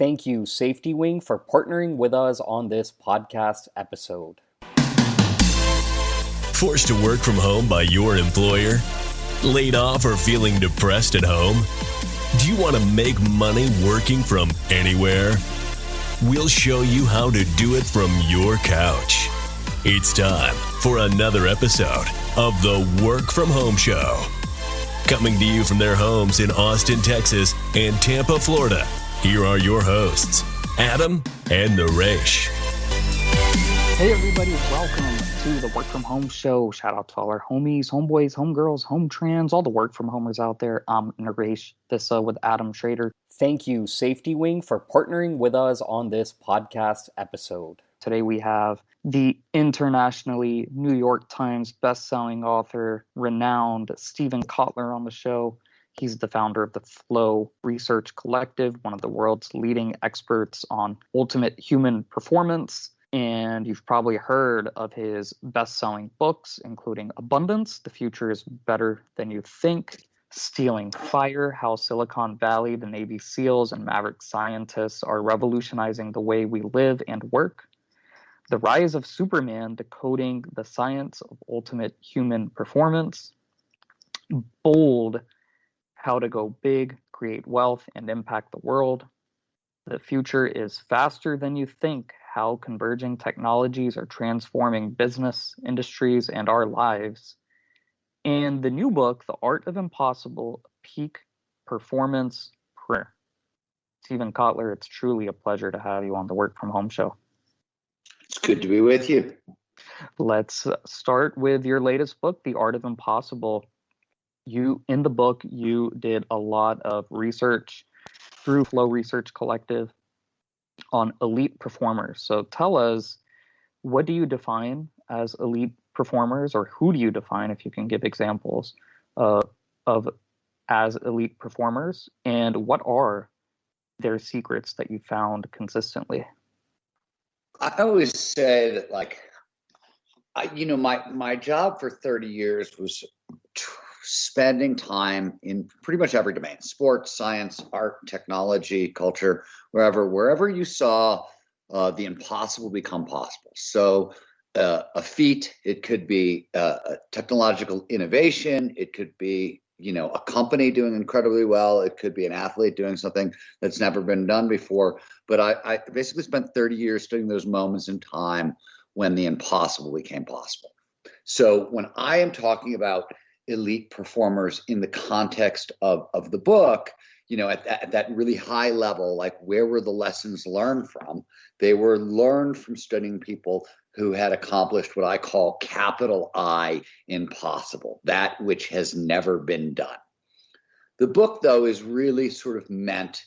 Thank you, SafetyWing, for partnering with us on this podcast episode. Forced to work from home by your employer? Laid off or feeling depressed at home? Do you want to make money working from anywhere? We'll show you how to do it from your couch. It's time for another episode of the Work From Home Show. Coming to you from their homes in Austin, Texas and Tampa, Florida, here are your hosts, Adam and Naresh. Hey everybody, welcome to the Work From Home Show. Shout out to all our homies, homeboys, homegirls, home trans, all the work from homers out there. I'm Naresh, this with Adam Schrader. Thank you, SafetyWing, for partnering with us on this podcast episode. Today we have the internationally New York Times bestselling author, renowned Stephen Kotler on the show. He's the founder of the Flow Research Collective, one of the world's leading experts on ultimate human performance. And you've probably heard of his best-selling books, including Abundance, The Future is Better Than You Think, Stealing Fire, How Silicon Valley, the Navy SEALs, and Maverick scientists are revolutionizing the way we live and work, The Rise of Superman, Decoding the Science of Ultimate Human Performance, Bold, How to Go Big, Create Wealth, and Impact the World, The Future is Faster Than You Think, How Converging Technologies are Transforming Business, Industries, and Our Lives, and the new book, The Art of Impossible, Peak Performance Prayer. Stephen Kotler, it's truly a pleasure to have you on the Work From Home Show. It's good to be with you. Let's start with your latest book, The Art of Impossible. In the book, you did a lot of research through Flow Research Collective on elite performers. So tell us, what do you define as elite performers, or who do you define, if you can give examples of as elite performers, and what are their secrets that you found consistently? I always say that, my job for 30 years was spending time in pretty much every domain: sports, science, art, technology, culture, wherever you saw the impossible become possible. So a feat, it could be a technological innovation, it could be a company doing incredibly well, it could be an athlete doing something that's never been done before. But I basically spent 30 years studying those moments in time when the impossible became possible. So when I am talking about elite performers in the context of the book, at that really high level, like, where were the lessons learned from? They were learned from studying people who had accomplished what I call capital I impossible, that which has never been done. The book, though, is really sort of meant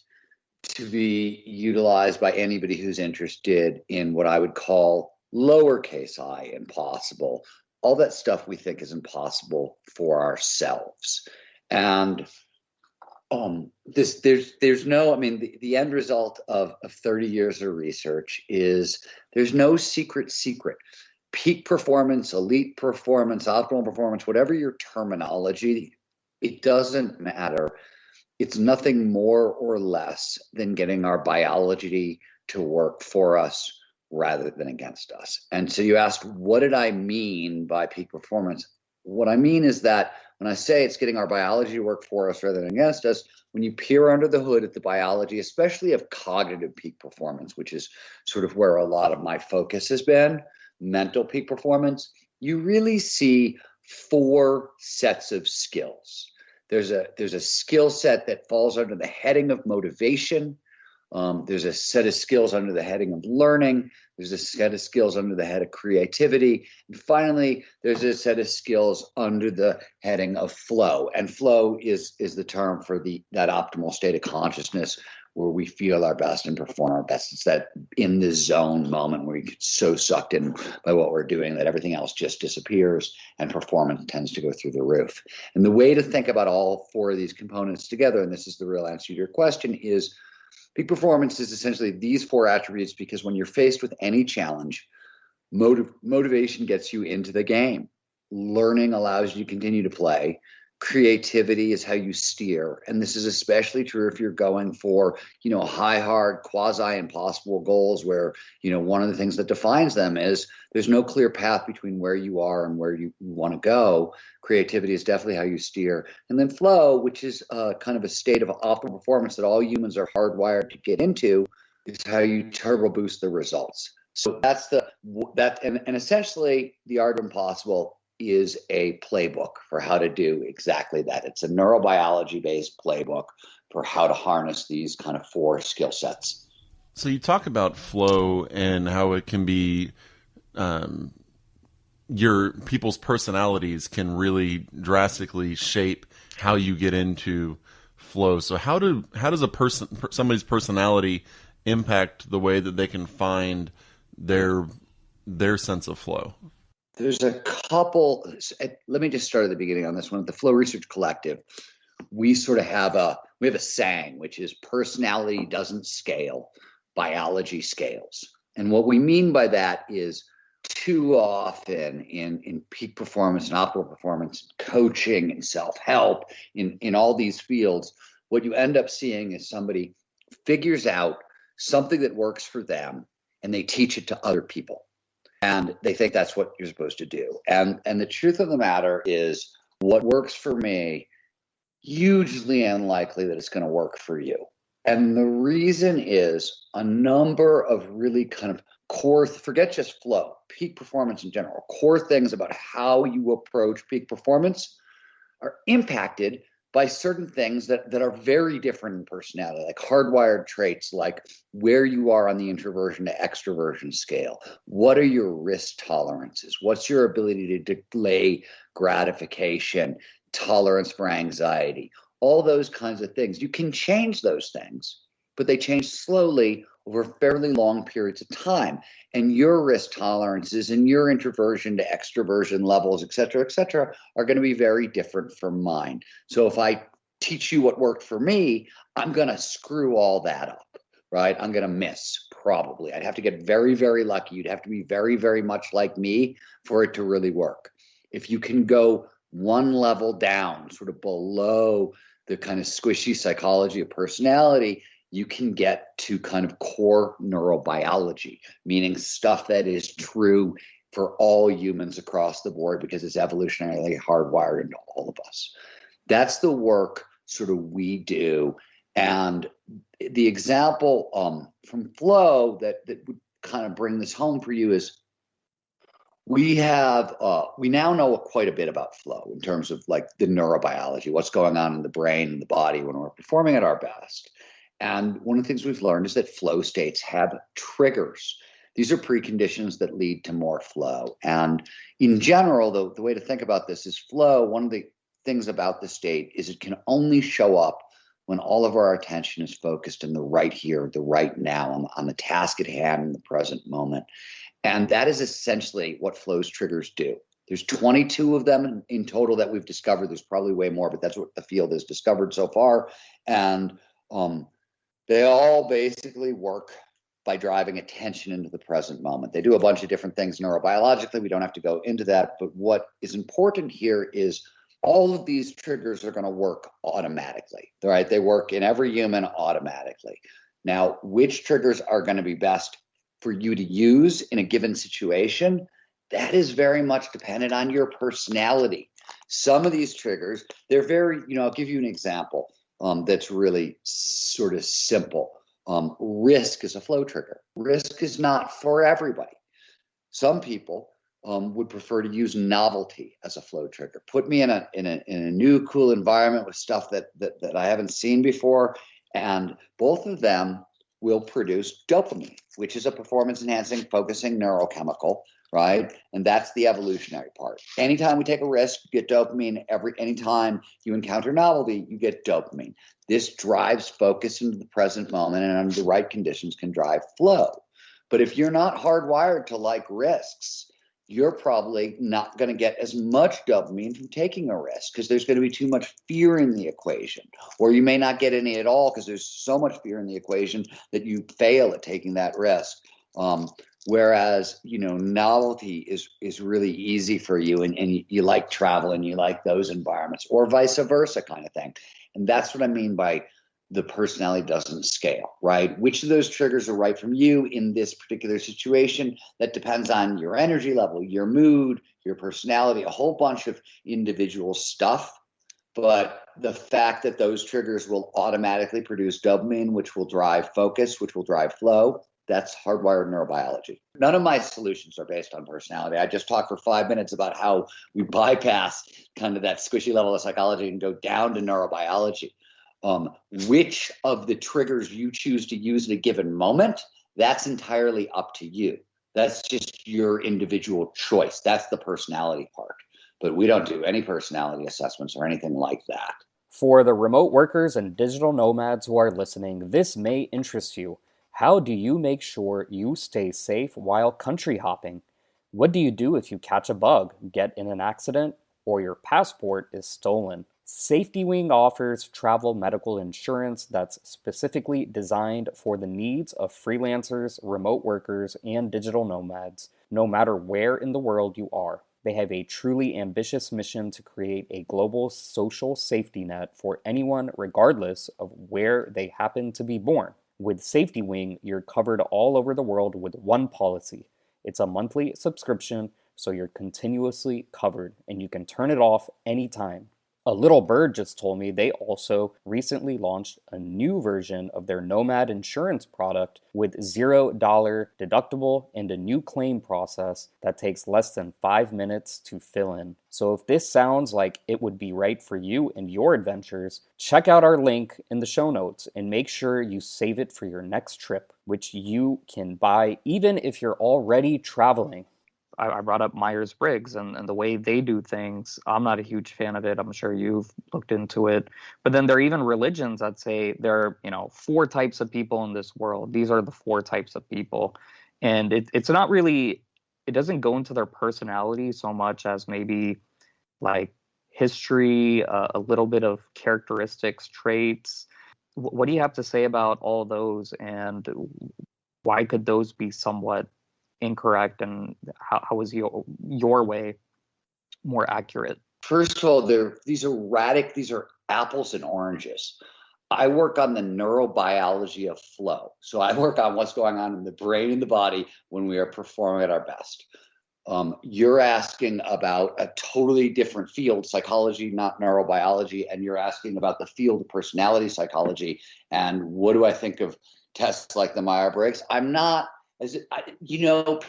to be utilized by anybody who's interested in what I would call lowercase I impossible, all that stuff we think is impossible for ourselves. And the end result of 30 years of research is there's no secret. Peak performance, elite performance, optimal performance, whatever your terminology, it doesn't matter. It's nothing more or less than getting our biology to work for us rather than against us. And so you asked, what did I mean by peak performance? What I mean is that when I say it's getting our biology to work for us rather than against us, when you peer under the hood at the biology, especially of cognitive peak performance, which is sort of where a lot of my focus has been, mental peak performance, you really see four sets of skills. There's a skill set that falls under the heading of motivation. There's a set of skills under the heading of learning. There's a set of skills under the head of creativity. And finally, there's a set of skills under the heading of flow. And flow is the term for that optimal state of consciousness where we feel our best and perform our best. It's that in the zone moment where we get so sucked in by what we're doing that everything else just disappears and performance tends to go through the roof. And the way to think about all four of these components together, and this is the real answer to your question, is peak performance is essentially these four attributes, because when you're faced with any challenge, motivation gets you into the game. Learning allows you to continue to play. creativity is how you steer. And this is especially true if you're going for, high, hard, quasi impossible goals where, one of the things that defines them is there's no clear path between where you are and where you want to go. Creativity is definitely how you steer. And then flow, which is kind of a state of optimal performance that all humans are hardwired to get into, is how you turbo boost the results. So and essentially the art of impossible is a playbook for how to do exactly that. It's a neurobiology-based playbook for how to harness these kind of 4 skill sets. So you talk about flow and how it can be your people's personalities can really drastically shape how you get into flow. So how does somebody's personality impact the way that they can find their sense of flow? There's a couple. Let me just start at the beginning on this one. At the Flow Research Collective, we sort of have a saying, which is personality doesn't scale, biology scales. And what we mean by that is too often in peak performance and optimal performance, coaching and self-help, in all these fields, what you end up seeing is somebody figures out something that works for them and they teach it to other people. And they think that's what you're supposed to do. And the truth of the matter is what works for me, hugely unlikely that it's going to work for you. And the reason is a number of really kind of core, forget just flow, peak performance in general, core things about how you approach peak performance are impacted by certain things that are very different in personality, like hardwired traits, like where you are on the introversion to extroversion scale. What are your risk tolerances? What's your ability to delay gratification, tolerance for anxiety, all those kinds of things. You can change those things, but they change slowly over fairly long periods of time. And your risk tolerances and your introversion to extroversion levels, et cetera, are going to be very different from mine. So if I teach you what worked for me, I'm going to screw all that up, right? I'm going to miss, probably. I'd have to get very, very lucky. You'd have to be very, very much like me for it to really work. If you can go one level down, sort of below the kind of squishy psychology of personality, you can get to kind of core neurobiology, meaning stuff that is true for all humans across the board because it's evolutionarily hardwired into all of us. That's the work sort of we do. And the example from Flow that would kind of bring this home for you is we now know quite a bit about flow in terms of like the neurobiology, what's going on in the brain and the body when we're performing at our best. And one of the things we've learned is that flow states have triggers. These are preconditions that lead to more flow. And in general, the way to think about this is flow. One of the things about the state is it can only show up when all of our attention is focused in the right here, the right now, on the task at hand in the present moment. And that is essentially what flow's triggers do. There's 22 of them in total that we've discovered. There's probably way more, but that's what the field has discovered so far. And they all basically work by driving attention into the present moment. They do a bunch of different things neurobiologically. We don't have to go into that. But what is important here is all of these triggers are going to work automatically, right? They work in every human automatically. Now, which triggers are going to be best for you to use in a given situation, that is very much dependent on your personality. Some of these triggers, they're very, I'll give you an example that's really sort of simple. Risk is a flow trigger. Risk is not for everybody. Some people would prefer to use novelty as a flow trigger. Put me in a new, cool environment with stuff that I haven't seen before, and both of them will produce dopamine, which is a performance-enhancing, focusing neurochemical, right? And that's the evolutionary part. Anytime we take a risk, you get dopamine. Anytime you encounter novelty, you get dopamine. This drives focus into the present moment, and under the right conditions can drive flow. But if you're not hardwired to like risks, you're probably not going to get as much dopamine from taking a risk because there's going to be too much fear in the equation. Or you may not get any at all because there's so much fear in the equation that you fail at taking that risk. Whereas, novelty is really easy for you, and you like travel and you like those environments, or vice versa kind of thing. And that's what I mean by the personality doesn't scale, right? Which of those triggers are right from you in this particular situation? That depends on your energy level, your mood, your personality, a whole bunch of individual stuff. But the fact that those triggers will automatically produce dopamine, which will drive focus, which will drive flow, that's hardwired neurobiology. None of my solutions are based on personality. I just talked for 5 minutes about how we bypass kind of that squishy level of psychology and go down to neurobiology. Which of the triggers you choose to use at a given moment, that's entirely up to you. That's just your individual choice. That's the personality part. But we don't do any personality assessments or anything like that. For the remote workers and digital nomads who are listening, this may interest you. How do you make sure you stay safe while country hopping? What do you do if you catch a bug, get in an accident, or your passport is stolen? SafetyWing offers travel medical insurance that's specifically designed for the needs of freelancers, remote workers, and digital nomads, no matter where in the world you are. They have a truly ambitious mission to create a global social safety net for anyone regardless of where they happen to be born. With SafetyWing, you're covered all over the world with one policy. It's a monthly subscription, so you're continuously covered, and you can turn it off anytime. A little bird just told me they also recently launched a new version of their Nomad insurance product with $0 deductible and a new claim process that takes less than 5 minutes to fill in. So if this sounds like it would be right for you and your adventures, check out our link in the show notes and make sure you save it for your next trip, which you can buy even if you're already traveling. I brought up Myers-Briggs and the way they do things. I'm not a huge fan of it. I'm sure you've looked into it. But then there are even religions that say there are, 4 types of people in this world. These are the 4 types of people. And it's not really, it doesn't go into their personality so much as maybe like history, a little bit of characteristics, traits. What do you have to say about all those, and why could those be somewhat incorrect, and how is your way more accurate? First of all, these are apples and oranges. I work on the neurobiology of flow. So I work on what's going on in the brain and the body when we are performing at our best. You're asking about a totally different field, psychology, not neurobiology, and you're asking about the field of personality psychology. And what do I think of tests like the Myers-Briggs? I'm not.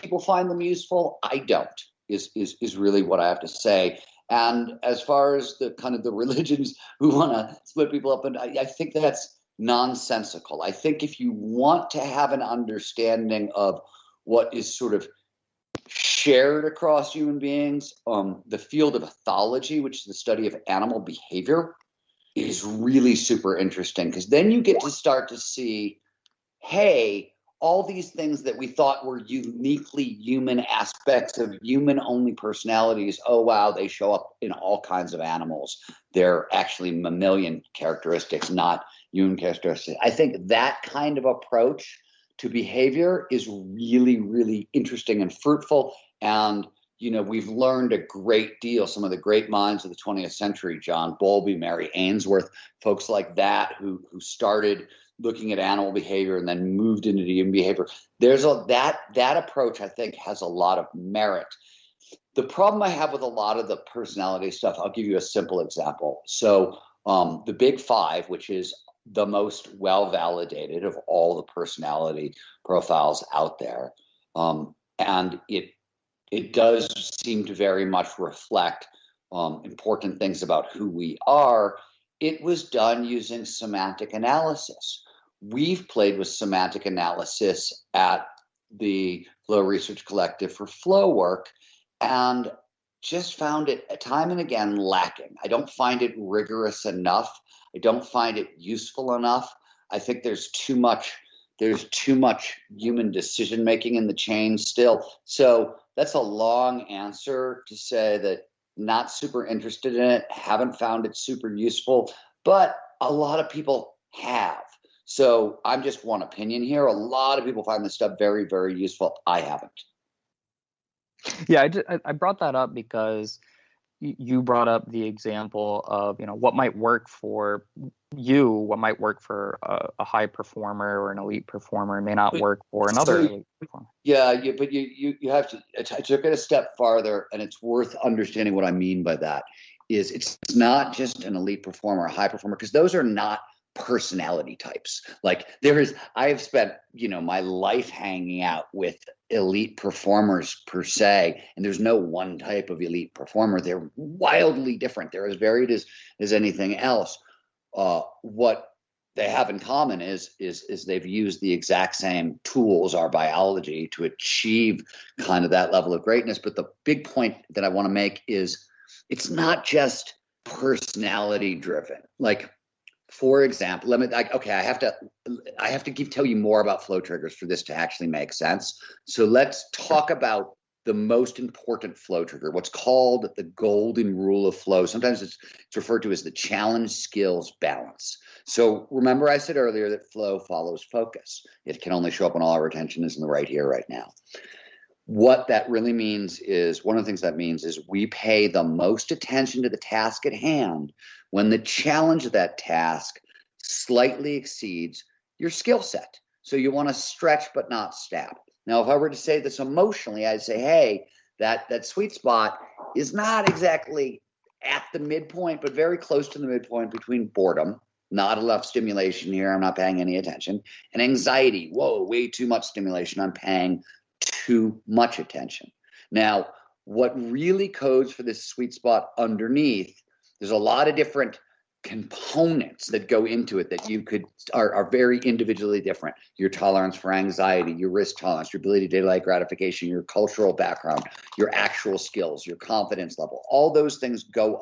People find them useful. I don't, is really what I have to say. And as far as the kind of the religions who want to split people up, and I think that's nonsensical. I think if you want to have an understanding of what is sort of shared across human beings, the field of ethology, which is the study of animal behavior, is really super interesting, because then you get to start to see, hey, all these things that we thought were uniquely human aspects of human-only personalities, oh, wow, they show up in all kinds of animals. They're actually mammalian characteristics, not human characteristics. I think that kind of approach to behavior is really, really interesting and fruitful. And, we've learned a great deal. Some of the great minds of the 20th century, John Bowlby, Mary Ainsworth, folks like that who started looking at animal behavior and then moved into human behavior. There's that approach, I think, has a lot of merit. The problem I have with a lot of the personality stuff, I'll give you a simple example. So the Big Five, which is the most well-validated of all the personality profiles out there, and it does seem to very much reflect important things about who we are. It was done using semantic analysis. We've played with semantic analysis at the Flow Research Collective for flow work, and just found it time and again lacking. I don't find it rigorous enough. I don't find it useful enough. I think there's too much human decision making in the chain still. So that's a long answer to say that not super interested in it, haven't found it super useful, but a lot of people have. So I'm just one opinion here. A lot of people find this stuff very, very useful. I haven't. Yeah, I brought that up because you brought up the example of, what might work for you, what might work for a high performer or an elite performer may not work for another elite performer. Yeah, but you have to. I took it a step farther, and it's worth understanding what I mean by that. Is it's not just an elite performer, a high performer, because those are not personality types. Like I have spent, my life hanging out with elite performers per se, and there's no one type of elite performer. They're wildly different. They're as varied as anything else. What they have in common is they've used the exact same tools, our biology, to achieve kind of that level of greatness. But the big point that I want to make is it's not just personality driven. Like, for example, I have to tell you more about flow triggers for this to actually make sense. So let's talk about the most important flow trigger, what's called the golden rule of flow. Sometimes it's referred to as the challenge skills balance. So remember I said earlier that flow follows focus. It can only show up when all our attention is in the right here, right now. What that really means is, one of the things that means is we pay the most attention to the task at hand when the challenge of that task slightly exceeds your skill set. So you want to stretch but not stop. Now, if I were to say this emotionally, I'd say, hey, that sweet spot is not exactly at the midpoint, but very close to the midpoint between boredom, not enough stimulation here, I'm not paying any attention, and anxiety, whoa, way too much stimulation, I'm paying too much attention. Now, what really codes for this sweet spot underneath, there's a lot of different components that go into it that are very individually different. Your tolerance for anxiety, your risk tolerance, your ability to delight gratification, your cultural background, your actual skills, your confidence level, all those things go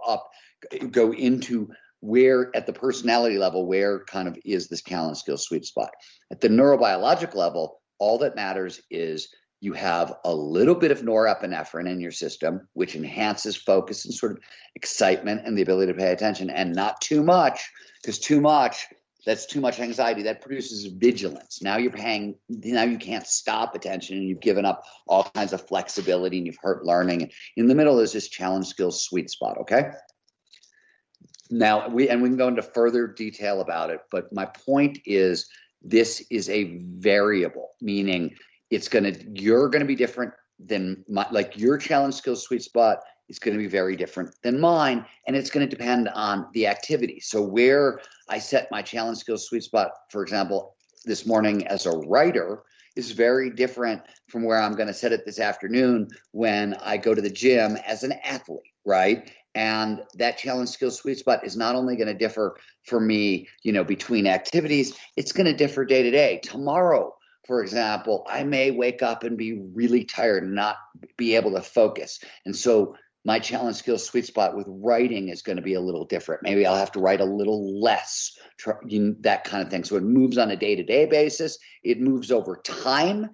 into where at the personality level, where kind of is this challenge skills sweet spot. At the neurobiologic level, all that matters is you have a little bit of norepinephrine in your system, which enhances focus and sort of excitement and the ability to pay attention, and not too much, because that's too much anxiety. That produces vigilance. Now you can't stop attention, and you've given up all kinds of flexibility, and you've hurt learning. And in the middle is this challenge skills sweet spot, okay? Now, we can go into further detail about it, but my point is this is a variable, meaning you're going to be different than your challenge skills sweet spot is going to be very different than mine, and it's going to depend on the activity. So where I set my challenge skills sweet spot, for example, this morning as a writer, is very different from where I'm going to set it this afternoon when I go to the gym as an athlete, right? And that challenge skills sweet spot is not only going to differ for me, between activities, it's going to differ day to day. Tomorrow, for example, I may wake up and be really tired and not be able to focus. And so my challenge skills sweet spot with writing is going to be a little different. Maybe I'll have to write a little less, that kind of thing. So it moves on a day-to-day basis. It moves over time.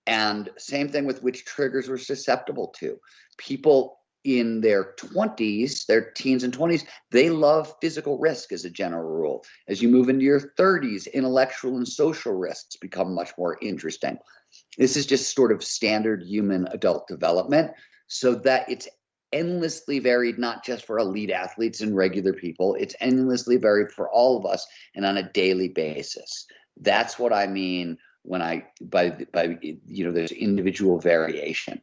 And same thing with which triggers we're susceptible to. People in their 20s, their teens and 20s, they love physical risk as a general rule. As you move into your 30s, intellectual and social risks become much more interesting. This is just sort of standard human adult development, so that it's endlessly varied, not just for elite athletes and regular people. It's endlessly varied for all of us and on a daily basis. That's what I mean when by there's individual variation.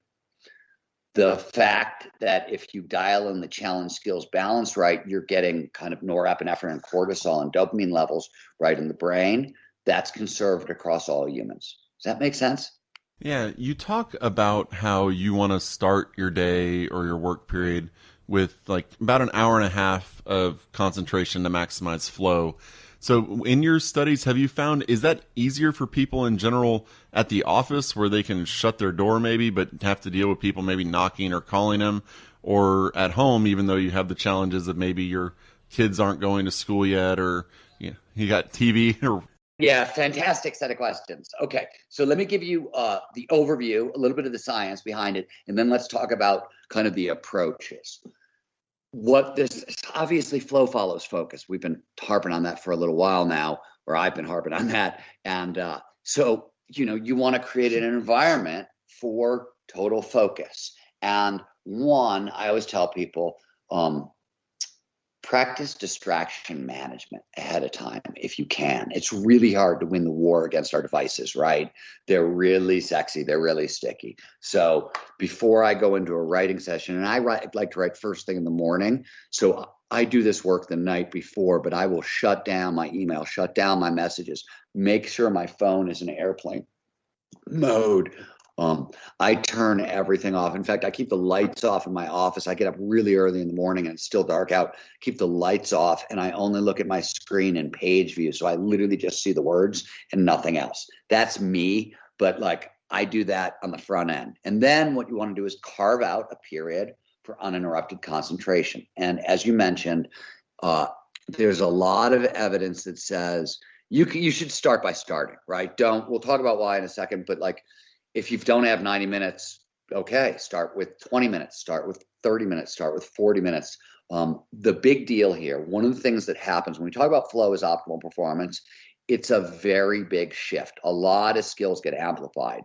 The fact that if you dial in the challenge skills balance right, you're getting kind of norepinephrine and cortisol and dopamine levels right in the brain, that's conserved across all humans. Does that make sense? Yeah, you talk about how you want to start your day or your work period with like about an hour and a half of concentration to maximize flow. So in your studies, have you found, is that easier for people in general at the office where they can shut their door maybe, but have to deal with people maybe knocking or calling them, or at home, even though you have the challenges of maybe your kids aren't going to school yet, or you got TV or... Yeah, fantastic set of questions. Okay, so let me give you the overview, a little bit of the science behind it, and then let's talk about kind of the approaches. Obviously flow follows focus. We've been harping on that for a little while now. or I've been harping on that. And so, you want to create an environment for total focus. And one, I always tell people, practice distraction management ahead of time if you can. It's really hard to win the war against our devices, right? They're really sexy. They're really sticky. So before I go into a writing session, and I like to write first thing in the morning. So I do this work the night before, but I will shut down my email, shut down my messages, make sure my phone is in airplane mode. I turn everything off. In fact, I keep the lights off in my office. I get up really early in the morning and it's still dark out. Keep the lights off, and I only look at my screen in page view. So I literally just see the words and nothing else. That's me, but like I do that on the front end. And then what you want to do is carve out a period for uninterrupted concentration. And as you mentioned, there's a lot of evidence that says you should start by starting, right? We'll talk about why in a second, but like, if you don't have 90 minutes, okay, start with 20 minutes, start with 30 minutes, start with 40 minutes. The big deal here, one of the things that happens when we talk about flow is optimal performance, it's a very big shift. A lot of skills get amplified.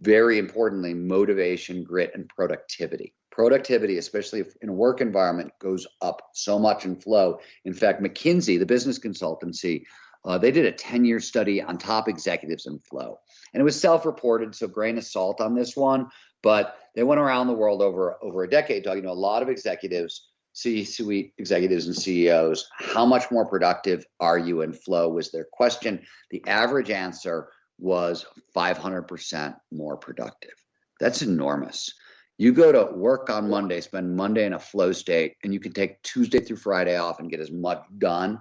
Very importantly, motivation, grit, and productivity. Productivity, especially if in a work environment, goes up so much in flow. In fact, McKinsey, the business consultancy, they did a 10-year study on top executives in flow. And it was self-reported, so grain of salt on this one. But they went around the world over a decade talking to a lot of executives, C-suite executives and CEOs. How much more productive are you in flow was their question. The average answer was 500% more productive. That's enormous. You go to work on Monday, spend Monday in a flow state, and you can take Tuesday through Friday off and get as much done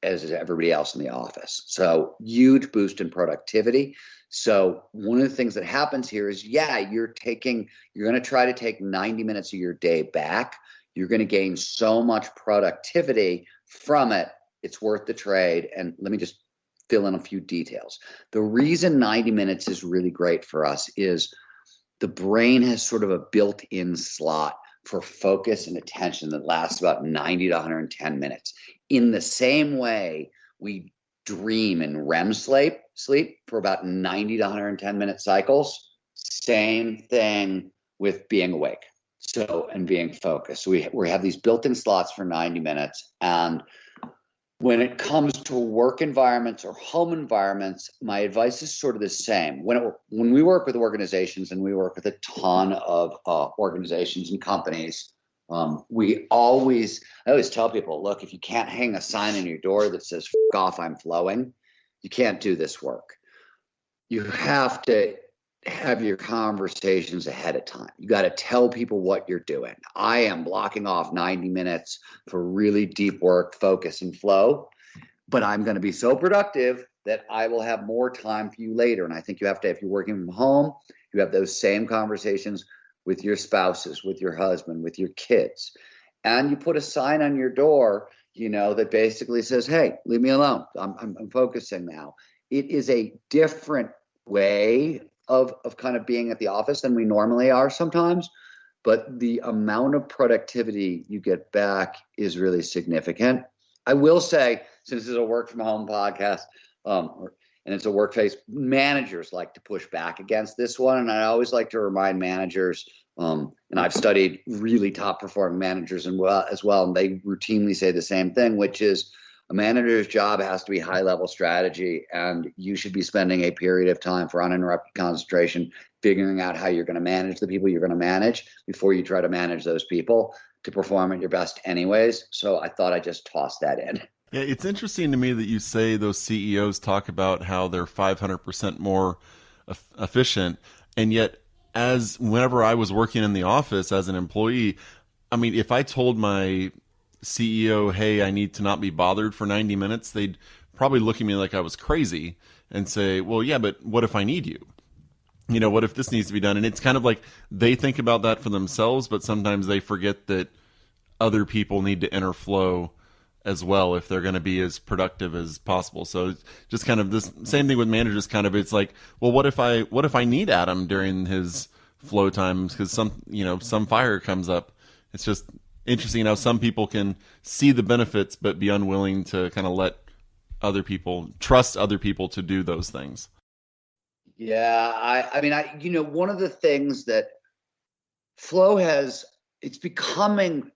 as everybody else in the office. So huge boost in productivity. So one of the things that happens here is, you're going to try to take 90 minutes of your day back. You're going to gain so much productivity from it. It's worth the trade. And let me just fill in a few details. The reason 90 minutes is really great for us is the brain has sort of a built-in slot for focus and attention that lasts about 90 to 110 minutes. In the same way, we dream in REM sleep for about 90 to 110 minute cycles. Same thing with being awake. And being focused. So we have these built-in slots for 90 minutes. And when it comes to work environments or home environments, my advice is sort of the same. When we work with organizations, and we work with a ton of organizations and companies, I always tell people, look, if you can't hang a sign on your door that says "F off, I'm flowing," you can't do this work. You have to have your conversations ahead of time. You got to tell people what you're doing. I am blocking off 90 minutes for really deep work, focus, and flow, but I'm going to be so productive that I will have more time for you later. And I think you have to, if you're working from home, you have those same conversations with your spouses, with your husband, with your kids. And you put a sign on your door, that basically says, hey, leave me alone. I'm focusing now. It is a different way of kind of being at the office than we normally are sometimes. But the amount of productivity you get back is really significant. I will say, since this is a work from home podcast, and it's a workplace, managers like to push back against this one. And I always like to remind managers, and I've studied really top performing managers as well, and they routinely say the same thing, which is a manager's job has to be high level strategy, and you should be spending a period of time for uninterrupted concentration, figuring out how you're going to manage the people you're going to manage before you try to manage those people to perform at your best anyways. So I thought I'd just toss that in. Yeah, it's interesting to me that you say those CEOs talk about how they're 500% more efficient, and yet whenever I was working in the office as an employee, I mean, if I told my CEO, hey, I need to not be bothered for 90 minutes, they'd probably look at me like I was crazy and say, well, yeah, but what if I need you? What if this needs to be done? And it's kind of like they think about that for themselves, but sometimes they forget that other people need to enter flow as well if they're going to be as productive as possible. So it's just kind of this same thing with managers. Kind of, it's like, well, what if I need Adam during his flow times because some fire comes up? It's just interesting how some people can see the benefits but be unwilling to kind of let other people, trust other people to do those things? Yeah, I mean, one of the things that flow it's becoming,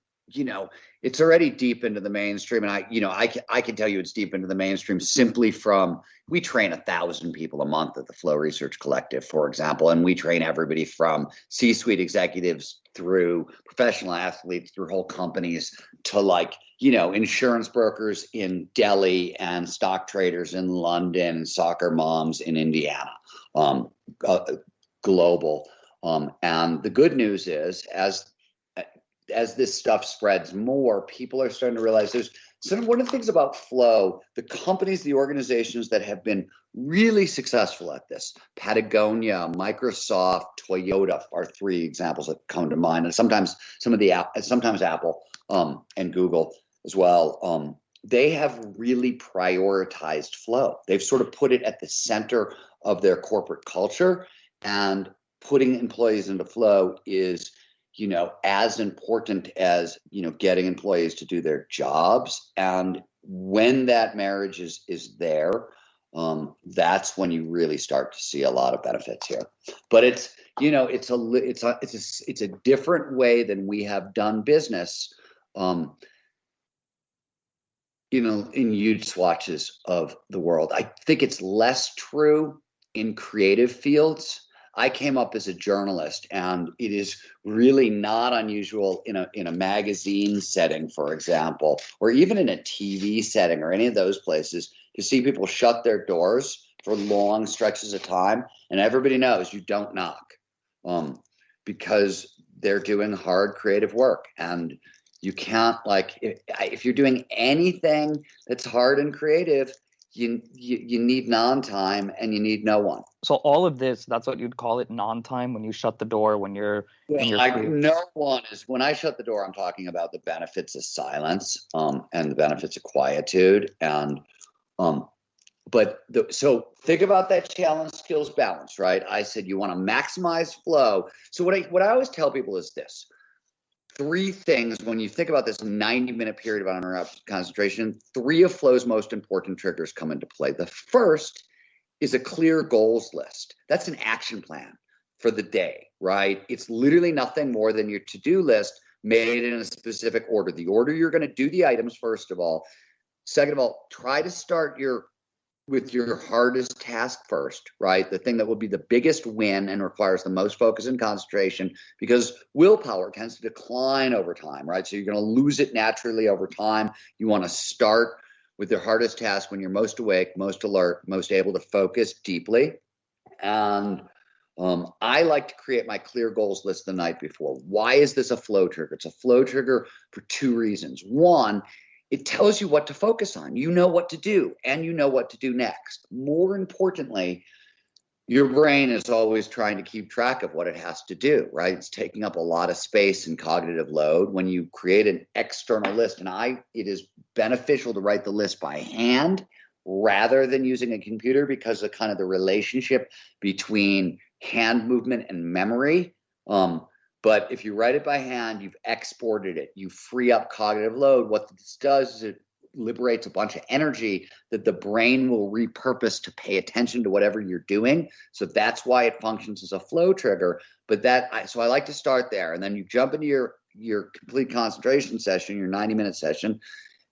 it's already deep into the mainstream. And I can tell you it's deep into the mainstream simply from, we train 1,000 people a month at the Flow Research Collective, for example. And we train everybody from C-suite executives through professional athletes, through whole companies, to insurance brokers in Delhi and stock traders in London, soccer moms in Indiana, global. And the good news is, as this stuff spreads more, people are starting to realize one of the things about flow, the companies, the organizations that have been really successful at this, Patagonia, Microsoft, Toyota are three examples that come to mind. And sometimes Apple, and Google as well. They have really prioritized flow. They've sort of put it at the center of their corporate culture, and putting employees into flow is, as important as, getting employees to do their jobs. And when that marriage is there, that's when you really start to see a lot of benefits here. But it's a different way than we have done business, in huge swatches of the world. I think it's less true in creative fields. I came up as a journalist, and it is really not unusual in a magazine setting, for example, or even in a TV setting or any of those places, to see people shut their doors for long stretches of time, and everybody knows you don't knock, because they're doing hard creative work. And you can't, if you're doing anything that's hard and creative, you need non-time, and you need no one. So all of this, that's what you'd call it, non-time, when you shut the door, when you're no one is, when I shut the door, I'm talking about the benefits of silence, and the benefits of quietude. And so think about that challenge skills balance, right? I said you want to maximize flow. So what I always tell people is this: three things when you think about this 90-minute period of uninterrupted concentration. Three of flow's most important triggers come into play. The first is a clear goals list. That's an action plan for the day, right? It's literally nothing more than your to-do list made in a specific order. The order you're going to do the items, first of all. Second of all, try to start with your hardest task first, right? The thing that will be the biggest win and requires the most focus and concentration, because willpower tends to decline over time, right? So you're going to lose it naturally over time. You want to start with your hardest task when you're most awake, most alert, most able to focus deeply. And I like to create my clear goals list the night before. Why is this a flow trigger? It's a flow trigger for two reasons. One, it tells you what to focus on. You know what to do, and you know what to do next. More importantly, your brain is always trying to keep track of what it has to do, right? It's taking up a lot of space and cognitive load. When you create an external list, it is beneficial to write the list by hand rather than using a computer, because of kind of the relationship between hand movement and memory. But if you write it by hand, you've exported it. You free up cognitive load. What this does is it liberates a bunch of energy that the brain will repurpose to pay attention to whatever you're doing. So that's why it functions as a flow trigger. So I like to start there, and then you jump into your complete concentration session, your 90-minute session,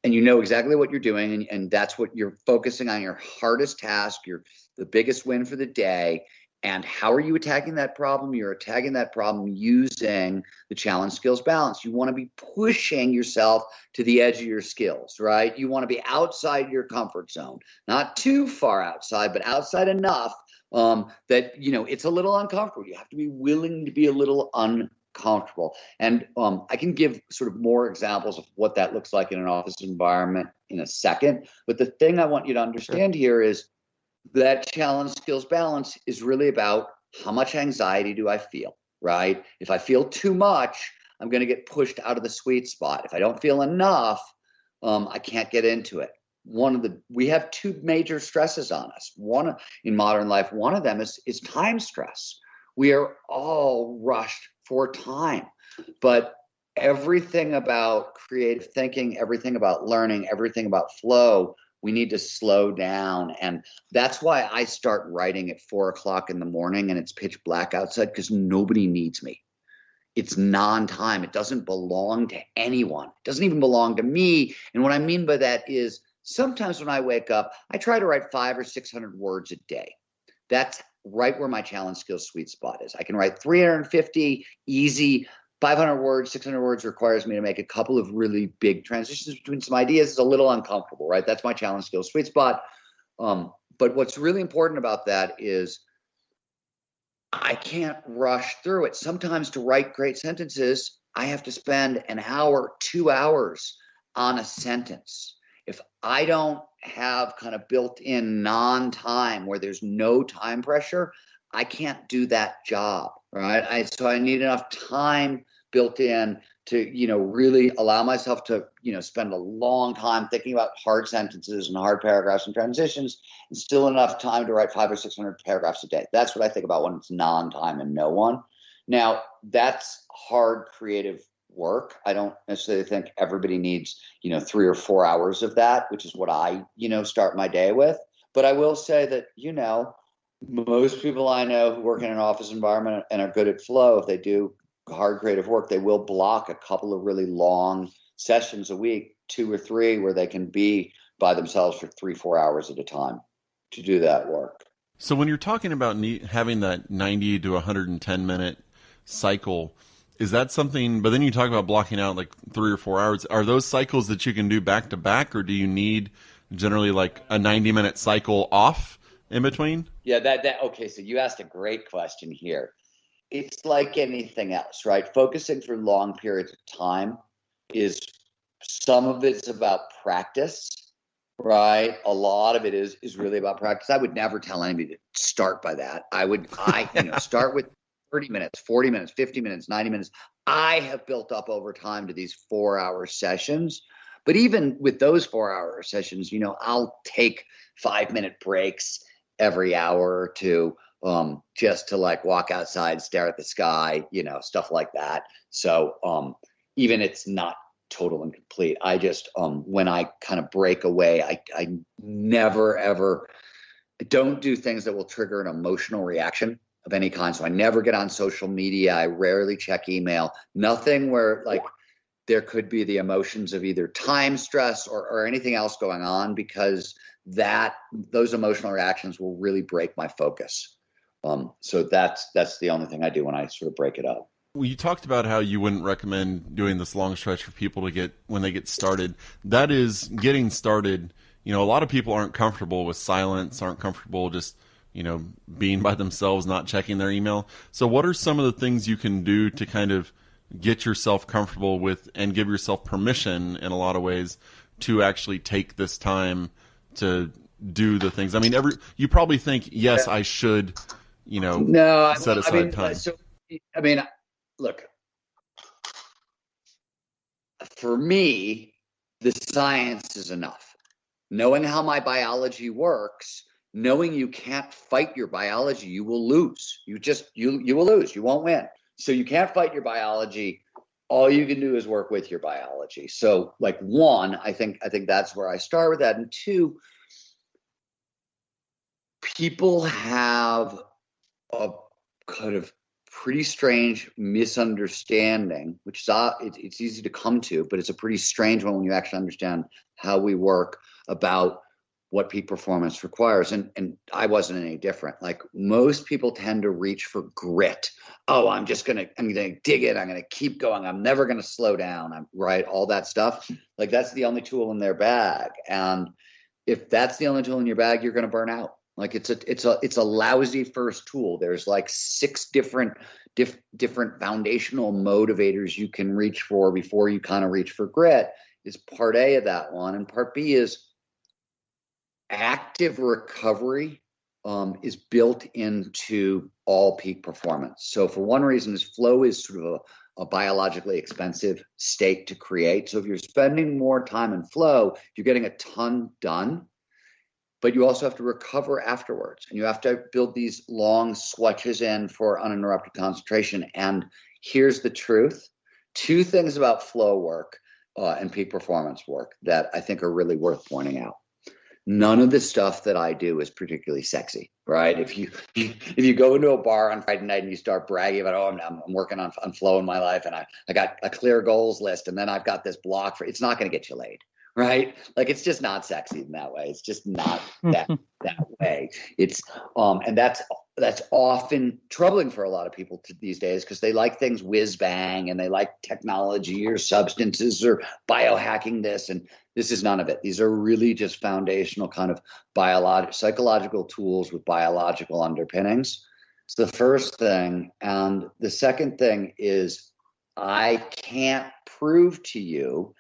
and you know exactly what you're doing, and that's what you're focusing on, your hardest task, the biggest win for the day. And how are you attacking that problem? You're attacking that problem using the challenge skills balance. You want to be pushing yourself to the edge of your skills, right? You want to be outside your comfort zone, not too far outside, but outside enough that, it's a little uncomfortable. You have to be willing to be a little uncomfortable. And I can give sort of more examples of what that looks like in an office environment in a second. But the thing I want you to understand here is that challenge skills balance is really about how much anxiety do I feel, right? If I feel too much, I'm going to get pushed out of the sweet spot. If I don't feel enough, I can't get into it. We have two major stresses on us. One in modern life, one of them is time stress. We are all rushed for time, but everything about creative thinking, everything about learning, everything about flow We need to slow down. And that's why I start writing at 4:00 in the morning and it's pitch black outside, because nobody needs me. It's non-time. It doesn't belong to anyone. It doesn't even belong to me. And what I mean by that is sometimes when I wake up, I try to write 500 or 600 words a day. That's right where my challenge skills sweet spot is. I can write 350 easy. 500 words, 600 words requires me to make a couple of really big transitions between some ideas. It's a little uncomfortable, right? That's my challenge skills sweet spot. But what's really important about that is I can't rush through it. Sometimes to write great sentences, I have to spend an hour, 2 hours on a sentence. If I don't have kind of built-in non-time where there's no time pressure, I can't do that job, right? So I need enough time built in to, really allow myself to, spend a long time thinking about hard sentences and hard paragraphs and transitions, and still enough time to write 500 or 600 paragraphs a day. That's what I think about when it's non-time and no one. Now, that's hard creative work. I don't necessarily think everybody needs, 3 or 4 hours of that, which is what I, start my day with. But I will say that, most people I know who work in an office environment and are good at flow, if they do hard creative work, they will block a couple of really long sessions a week, 2 or 3, where they can be by themselves for 3-4 hours at a time to do that work. So when you're talking about having that 90 to 110 minute cycle, is that something, but then you talk about blocking out like 3 or 4 hours. Are those cycles that you can do back to back, or do you need generally like a 90-minute cycle off in between? Yeah, okay, so you asked a great question here. It's like anything else, right? Focusing for long periods of time is, some of it's about practice, right? A lot of it is really about practice. I would never tell anybody to start by that. Start with 30 minutes, 40 minutes, 50 minutes, 90 minutes. I have built up over time to these 4-hour sessions. But even with those 4-hour sessions, I'll take 5-minute breaks every hour or two, just to like walk outside, stare at the sky, stuff like that. So even it's not total and complete. I just, when I kind of break away, I never, ever don't do things that will trigger an emotional reaction of any kind. So I never get on social media. I rarely check email, nothing where like there could be the emotions of either time stress or anything else going on, because those emotional reactions will really break my focus. So that's the only thing I do when I sort of break it up. Well, you talked about how you wouldn't recommend doing this long stretch for people to when they get started. That is getting started. A lot of people aren't comfortable with silence, aren't comfortable just, being by themselves, not checking their email. So what are some of the things you can do to kind of get yourself comfortable with and give yourself permission in a lot of ways to actually take this time to do the things? I mean, you probably think, yes, I should, set aside time. Look, for me, the science is enough. Knowing how my biology works, knowing you can't fight your biology, you will lose. You will lose. You won't win. So you can't fight your biology. All you can do is work with your biology. So like, one, I think that's where I start with that. And two, people have a kind of pretty strange misunderstanding, which is it's easy to come to, but it's a pretty strange one when you actually understand how we work, about what peak performance requires. And I wasn't any different. Like, most people tend to reach for grit. Oh, I'm gonna dig it. I'm gonna keep going. I'm never gonna slow down. All that stuff. Like, that's the only tool in their bag. And if that's the only tool in your bag, you're gonna burn out. Like, it's a lousy first tool. There's like 6 different foundational motivators you can reach for before you kind of reach for grit. Is part A of that one. And part B is active recovery is built into all peak performance. So for one reason is flow is sort of a biologically expensive state to create. So if you're spending more time in flow, you're getting a ton done. But you also have to recover afterwards, and you have to build these long switches in for uninterrupted concentration. And here's the truth. 2 things about flow work and peak performance work that I think are really worth pointing out. None of the stuff that I do is particularly sexy, right? If you go into a bar on Friday night and you start bragging about, oh, I'm working on flow in my life, and I got a clear goals list, and then I've got this block it's not going to get you laid, right? Like, it's just not sexy in that way. It's just not that way. It's and that's often troubling for a lot of people these days, because they like things whiz bang, and they like technology or substances or biohacking this, and this is none of it. These are really just foundational kind of psychological tools with biological underpinnings. It's the first thing. And the second thing is, I can't prove to you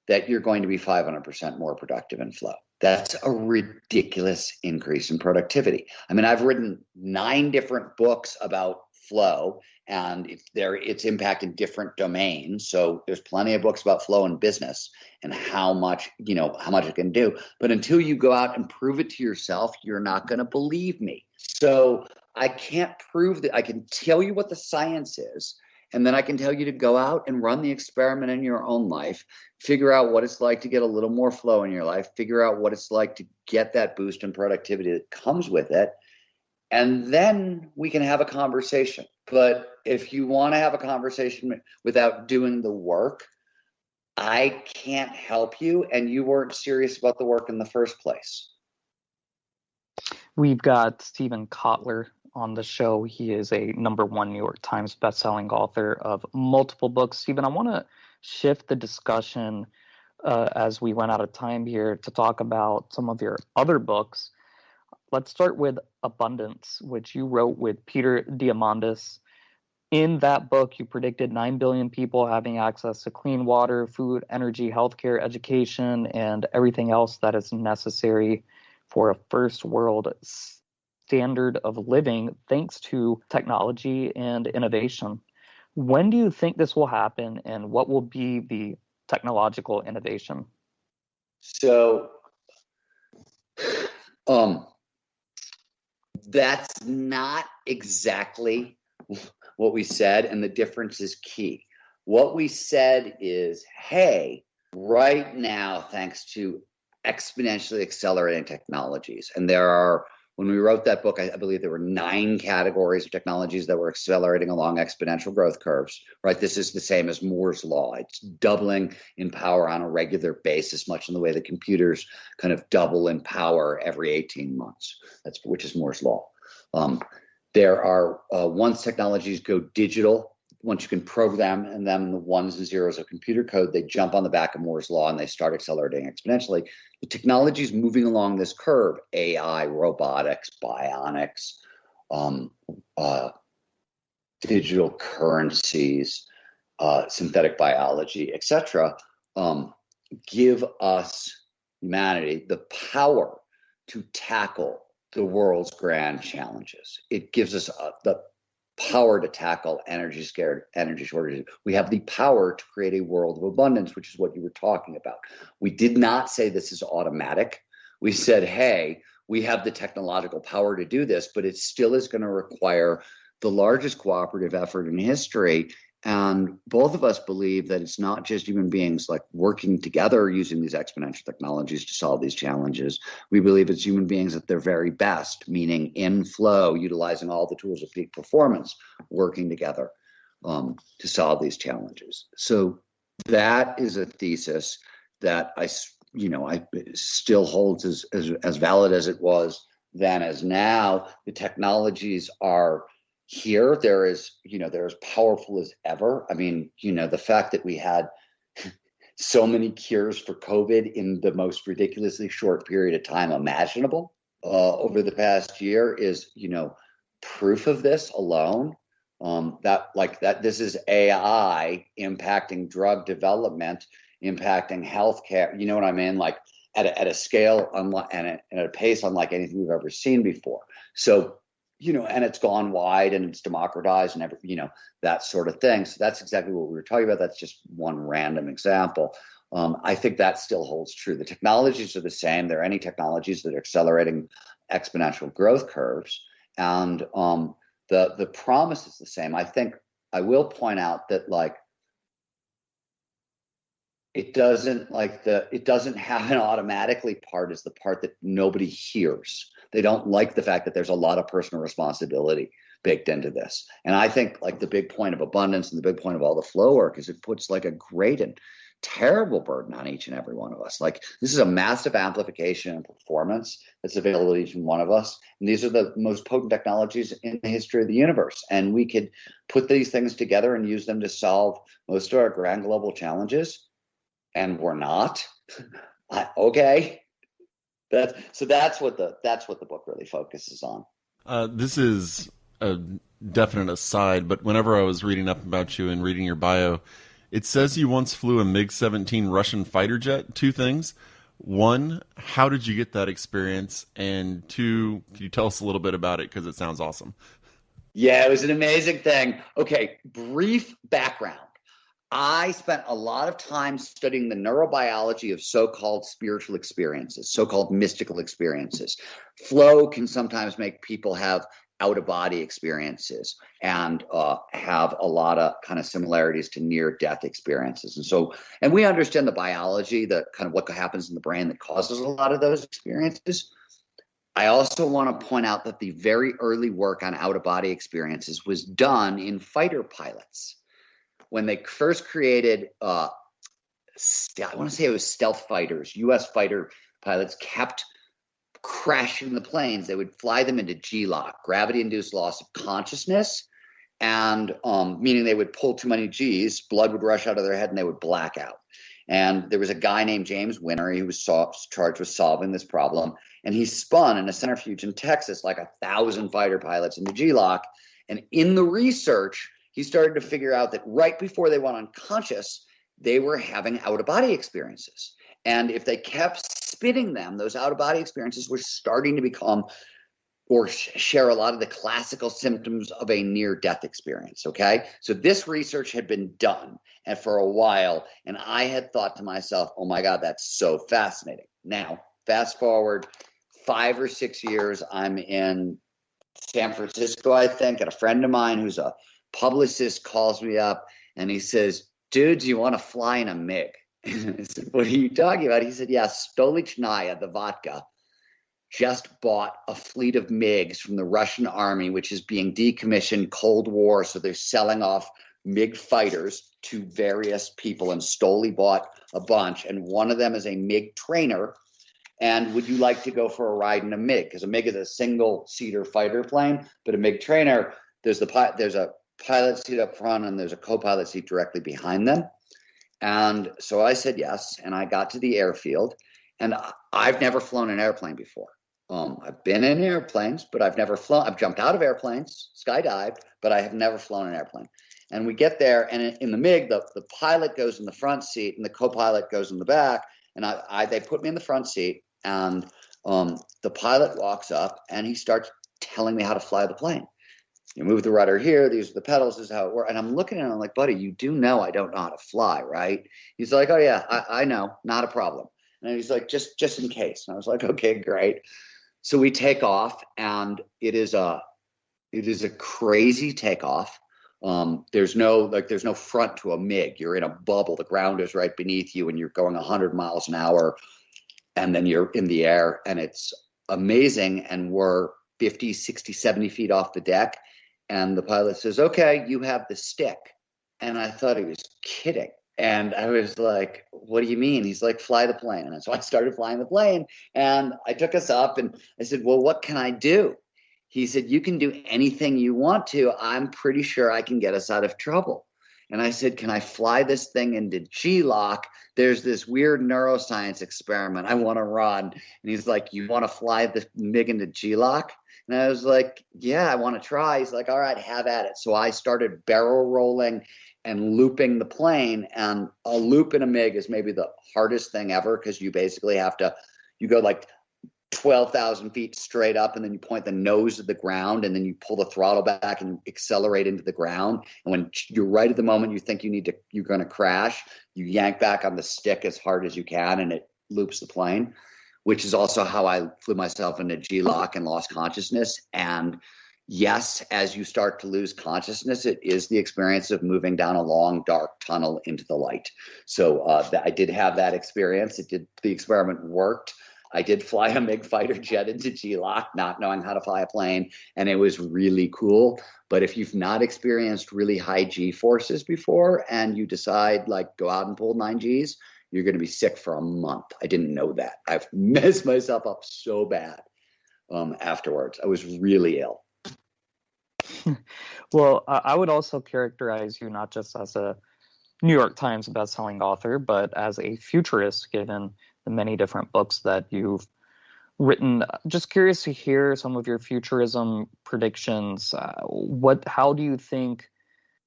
that you're going to be 500% more productive in flow. That's a ridiculous increase in productivity. I mean, I've written 9 different books about flow, and it's impact in different domains. So there's plenty of books about flow in business and how much it can do. But until you go out and prove it to yourself, you're not going to believe me. So I can't prove that. I can tell you what the science is, and then I can tell you to go out and run the experiment in your own life, figure out what it's like to get a little more flow in your life, figure out what it's like to get that boost in productivity that comes with it. And then we can have a conversation. But if you want to have a conversation without doing the work, I can't help you, and you weren't serious about the work in the first place. We've got Stephen Kotler on the show. He is a #1 New York Times bestselling author of multiple books. Stephen, I want to shift the discussion as we run out of time here to talk about some of your other books. Let's start with Abundance, which you wrote with Peter Diamandis. In that book, you predicted 9 billion people having access to clean water, food, energy, healthcare, education, and everything else that is necessary for a first world standard of living, thanks to technology and innovation. When do you think this will happen, and what will be the technological innovation? So, that's not exactly what we said, and the difference is key. What we said is, hey, right now, thanks to exponentially accelerating technologies, and when we wrote that book, I believe there were 9 categories of technologies that were accelerating along exponential growth curves, right? This is the same as Moore's law. It's doubling in power on a regular basis, much in the way that computers kind of double in power every 18 months, which is Moore's law. There are, once technologies go digital, once you can program them in the ones and zeros of computer code, they jump on the back of Moore's law and they start accelerating exponentially. The technology is moving along this curve: AI, robotics, bionics, digital currencies, synthetic biology, etc. Give us, humanity, the power to tackle the world's grand challenges. It gives us the power to tackle energy shortages. We have the power to create a world of abundance, which is what you were talking about. We did not say this is automatic. We said, hey, we have the technological power to do this, but it still is going to require the largest cooperative effort in history. And both of us believe that it's not just human beings like working together using these exponential technologies to solve these challenges. We believe it's human beings at their very best, meaning in flow, utilizing all the tools of peak performance, working together to solve these challenges. So that is a thesis that I still holds as valid as it was then as now. The technologies are here. They're as powerful as ever. I mean, the fact that we had so many cures for COVID in the most ridiculously short period of time imaginable over the past year is, proof of this alone. That this is AI impacting drug development, impacting healthcare. You know what I mean? Like at a scale unlike and at a pace unlike anything we've ever seen before. So, and it's gone wide and it's democratized and that sort of thing. So that's exactly what we were talking about. That's just one random example. I think that still holds true. The technologies are the same. There are any technologies that are accelerating exponential growth curves, and the promise is the same. I think I will point out that it doesn't it doesn't have an automatically part is the part that nobody hears. They don't like the fact that there's a lot of personal responsibility baked into this. And I think like the big point of abundance and the big point of all the flow work is it puts like a great and terrible burden on each and every one of us. Like this is a massive amplification and performance that's available to each one of us. And these are the most potent technologies in the history of the universe. And we could put these things together and use them to solve most of our grand global challenges. And we're not. Okay. That's what the book really focuses on. This is a definite aside, but whenever I was reading up about you and reading your bio, it says you once flew a MiG-17 Russian fighter jet. Two things. One, how did you get that experience? And two, can you tell us a little bit about it? Because it sounds awesome. Yeah, it was an amazing thing. Okay, brief background. I spent a lot of time studying the neurobiology of so-called spiritual experiences, so-called mystical experiences. Flow can sometimes make people have out-of-body experiences and have a lot of kind of similarities to near-death experiences. And we understand the biology, the kind of what happens in the brain that causes a lot of those experiences. I also want to point out that the very early work on out-of-body experiences was done in fighter pilots. When they first created, I want to say it was stealth fighters, U.S. fighter pilots kept crashing the planes. They would fly them into G-lock, gravity-induced loss of consciousness, and meaning they would pull too many G's, blood would rush out of their head, and they would black out. And there was a guy named James Winner. He was charged with solving this problem, and he spun in a centrifuge in Texas like 1,000 fighter pilots into G-lock. And in the research, he started to figure out that right before they went unconscious, they were having out-of-body experiences. And if they kept spinning them, those out-of-body experiences were starting to become or share a lot of the classical symptoms of a near-death experience, okay? So this research had been done and for a while, and I had thought to myself, oh my God, that's so fascinating. Now, fast forward 5 or 6 years, I'm in San Francisco, I think, and a friend of mine who's a publicist calls me up and he says, dude, do you want to fly in a MiG? I said, what are you talking about? He said, yeah, Stolichnaya, the vodka, just bought a fleet of MiGs from the Russian army, which is being decommissioned, Cold War. So they're selling off MiG fighters to various people, and Stoli bought a bunch. And one of them is a MiG trainer. And would you like to go for a ride in a MiG? Because a MiG is a single-seater fighter plane, but a MiG trainer, there's a pilot seat up front and there's a co-pilot seat directly behind them. And so I said yes, and I got to the airfield, and I've never flown an airplane before. I've been in airplanes, but I've never flown. I've jumped out of airplanes, skydived, but I have never flown an airplane. And we get there, and in the MiG, the pilot goes in the front seat and the co-pilot goes in the back, and they put me in the front seat, and the pilot walks up and he starts telling me how to fly the plane. You move the rudder here, these are the pedals, this is how it works. And I'm looking at him, I'm like, buddy, you do know I don't know how to fly, right? He's like, oh yeah, I know, not a problem. And he's like, just in case. And I was like, okay, great. So we take off, and it is a crazy takeoff. There's no front to a MiG. You're in a bubble. The ground is right beneath you, and you're going 100 miles an hour, and then you're in the air, and it's amazing. And we're 50, 60, 70 feet off the deck. And the pilot says, okay, you have the stick. And I thought he was kidding. And I was like, what do you mean? He's like, fly the plane. And so I started flying the plane, and I took us up, and I said, well, what can I do? He said, you can do anything you want to. I'm pretty sure I can get us out of trouble. And I said, can I fly this thing into G-lock? There's this weird neuroscience experiment I want to run. And he's like, you want to fly the MiG into G-lock? And I was like, yeah, I want to try. He's like, all right, have at it. So I started barrel rolling and looping the plane. And a loop in a MiG is maybe the hardest thing ever, because you basically you go like 12,000 feet straight up, and then you point the nose at the ground, and then you pull the throttle back and accelerate into the ground. And when you're right at the moment you think you're going to crash, you yank back on the stick as hard as you can, and it loops the plane, which is also how I flew myself into G-lock and lost consciousness. And Yes, as you start to lose consciousness, it is the experience of moving down a long, dark tunnel into the light. So I did have that experience. The experiment worked. I did fly a MiG fighter jet into G-lock, not knowing how to fly a plane, and it was really cool. But if you've not experienced really high G forces before and you decide, like, go out and pull 9 Gs, you're going to be sick for a month. I didn't know that. I've messed myself up so bad afterwards. I was really ill. Well, I would also characterize you not just as a New York Times bestselling author, but as a futurist, given the many different books that you've written. Just curious to hear some of your futurism predictions. How do you think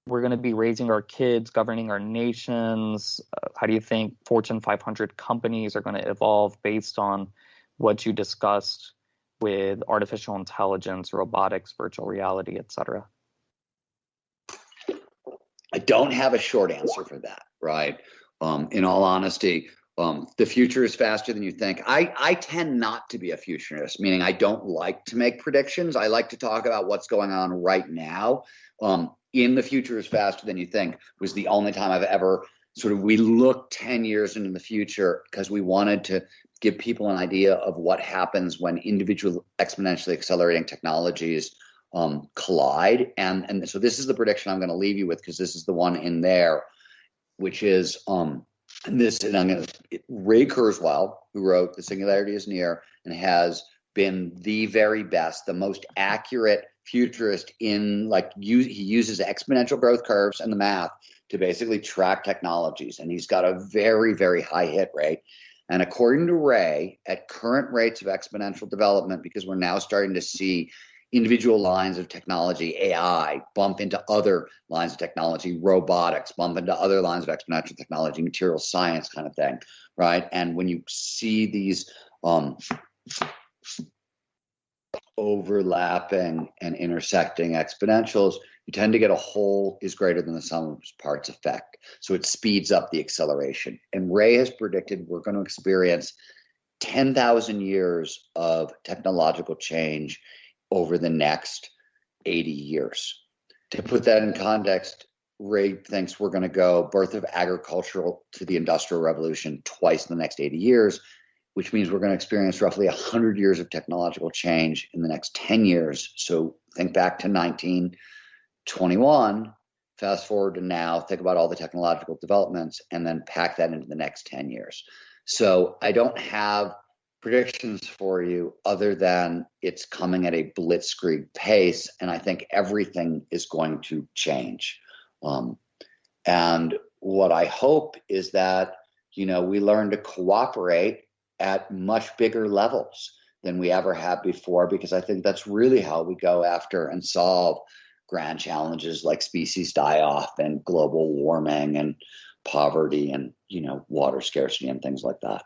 we're going to be raising our kids, governing our nations? How do you think Fortune 500 companies are going to evolve based on what you discussed with artificial intelligence, robotics, virtual reality, etc.? I don't have a short answer for that, right? In all honesty, the future is faster than you think. I tend not to be a futurist, meaning I don't like to make predictions. I like to talk about what's going on right now. In the future is faster than you think was the only time I've ever we looked 10 years into the future because we wanted to give people an idea of what happens when individual exponentially accelerating technologies collide. And so this is the prediction I'm going to leave you with, because this is the one in there, which is Ray Kurzweil, who wrote The Singularity is Near and has been the very best, the most accurate futurist in he uses exponential growth curves and the math to basically track technologies. And he's got a very, very high hit rate. And according to Ray, at current rates of exponential development, because we're now starting to see individual lines of technology, AI, bump into other lines of technology, robotics, bump into other lines of exponential technology, material science kind of thing, right? And when you see these overlapping and intersecting exponentials, you tend to get a whole is greater than the sum of its parts effect. So it speeds up the acceleration. And Ray has predicted we're going to experience 10,000 years of technological change over the next 80 years. To put that in context, Ray thinks we're going to go birth of agricultural to the Industrial Revolution twice in the next 80 years, which means we're going to experience roughly 100 years of technological change in the next 10 years. So think back to 1921, fast forward to now, think about all the technological developments, and then pack that into the next 10 years. So I don't have predictions for you other than it's coming at a blitzkrieg pace, and I think everything is going to change. And what I hope is that, we learn to cooperate at much bigger levels than we ever have before, because I think that's really how we go after and solve grand challenges like species die-off and global warming and poverty and, water scarcity and things like that.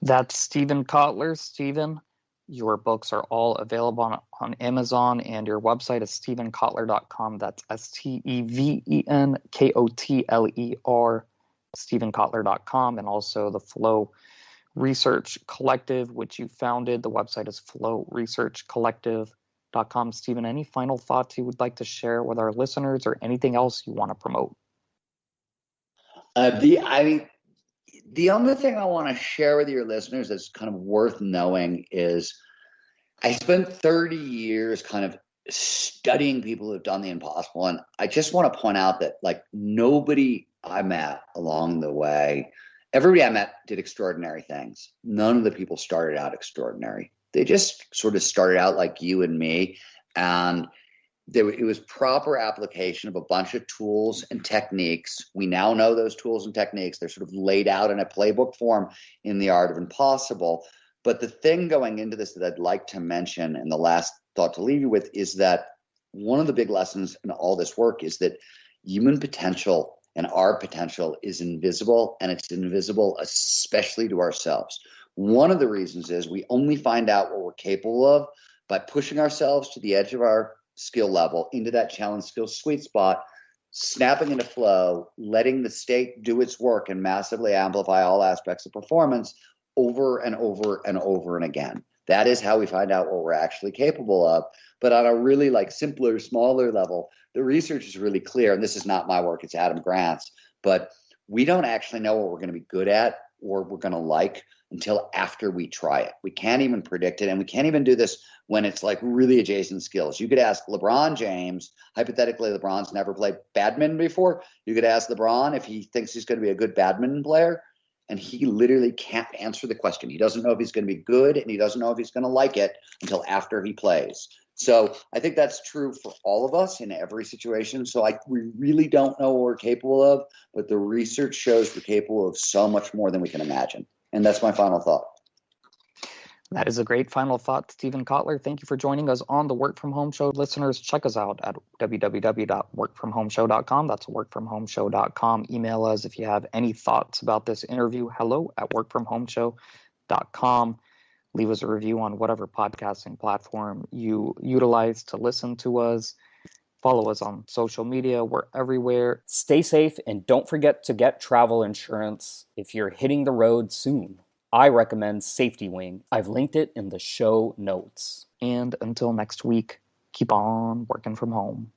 That's Steven Kotler. Steven, your books are all available on Amazon, and your website is stevenkotler.com. That's StevenKotler, stevenkotler.com, and also the Flow Research Collective, which you founded. The website is flowresearchcollective.com. Steven, any final thoughts you would like to share with our listeners, or anything else you want to promote? The only thing I want to share with your listeners that's kind of worth knowing is I spent 30 years kind of studying people who have done the impossible. And I just want to point out that nobody I met along the way, everybody I met did extraordinary things. None of the people started out extraordinary. They just sort of started out like you and me. And it was proper application of a bunch of tools and techniques. We now know those tools and techniques. They're sort of laid out in a playbook form in The Art of Impossible. But the thing going into this that I'd like to mention, and the last thought to leave you with, is that one of the big lessons in all this work is that human potential and our potential is invisible, and it's invisible especially to ourselves. One of the reasons is we only find out what we're capable of by pushing ourselves to the edge of our skill level, into that challenge skill sweet spot, snapping into flow, letting the state do its work and massively amplify all aspects of performance over and over and over and again. That is how we find out what we're actually capable of. But on a really like simpler, smaller level, the research is really clear. And this is not my work, it's Adam Grant's. But we don't actually know what we're going to be good at or we're going to like until after we try it. We can't even predict it. And we can't even do this when it's like really adjacent skills. You could ask LeBron James, hypothetically, LeBron's never played badminton before. You could ask LeBron if he thinks he's going to be a good badminton player. And he literally can't answer the question. He doesn't know if he's going to be good and he doesn't know if he's going to like it until after he plays. So I think that's true for all of us in every situation. So we really don't know what we're capable of, but the research shows we're capable of so much more than we can imagine. And that's my final thought. That is a great final thought, Stephen Kotler. Thank you for joining us on the Work From Home Show. Listeners, check us out at www.workfromhomeshow.com. That's workfromhomeshow.com. Email us if you have any thoughts about this interview. hello@workfromhomeshow.com. Leave us a review on whatever podcasting platform you utilize to listen to us. Follow us on social media. We're everywhere. Stay safe and don't forget to get travel insurance if you're hitting the road soon. I recommend SafetyWing. I've linked it in the show notes. And until next week, keep on working from home.